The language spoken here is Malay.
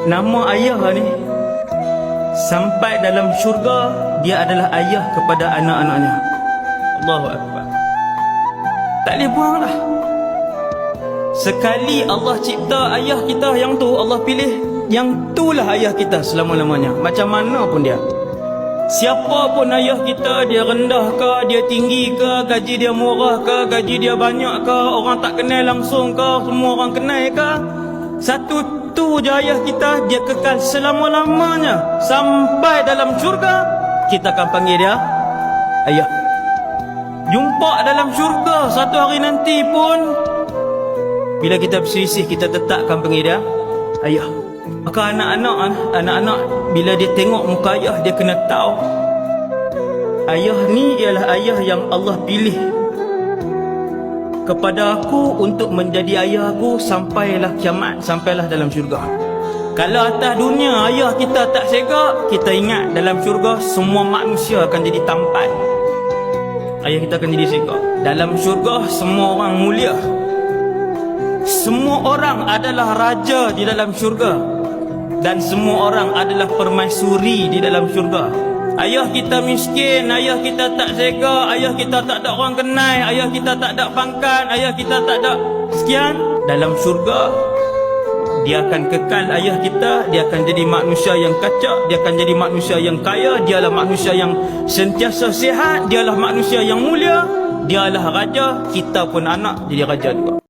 Nama ayah ni sampai dalam syurga, dia adalah ayah kepada anak-anaknya. Allahu Akbar. Tak boleh buang lah. Sekali Allah cipta ayah kita yang tu, Allah pilih yang itulah ayah kita selama-lamanya. Macam mana pun dia, siapa pun ayah kita, dia rendah ke, dia tinggi ke, gaji dia murah ke, gaji dia banyak ke, orang tak kenal langsung ke, semua orang kenal ke, satu tu je ayah kita, dia kekal selama-lamanya. Sampai dalam syurga kita akan panggil dia ayah. Jumpa dalam syurga satu hari nanti pun, bila kita berselisih, kita tetap akan panggil dia ayah. Maka anak-anak bila dia tengok muka ayah, dia kena tahu ayah ni ialah ayah yang Allah pilih kepada aku untuk menjadi ayah aku sampailah kiamat, sampailah dalam syurga. Kalau atas dunia ayah kita tak segak, kita ingat dalam syurga semua manusia akan jadi tampan. Ayah kita akan jadi segak. Dalam syurga semua orang mulia, semua orang adalah raja di dalam syurga, dan semua orang adalah permaisuri di dalam syurga. Ayah kita miskin, ayah kita tak sega, ayah kita tak ada orang kenal, ayah kita tak ada pangkat, ayah kita tak ada sekian, dalam syurga dia akan kekal ayah kita. Dia akan jadi manusia yang kacak, dia akan jadi manusia yang kaya, dialah manusia yang sentiasa sihat, dialah manusia yang mulia, dialah raja. Kita pun anak jadi raja juga.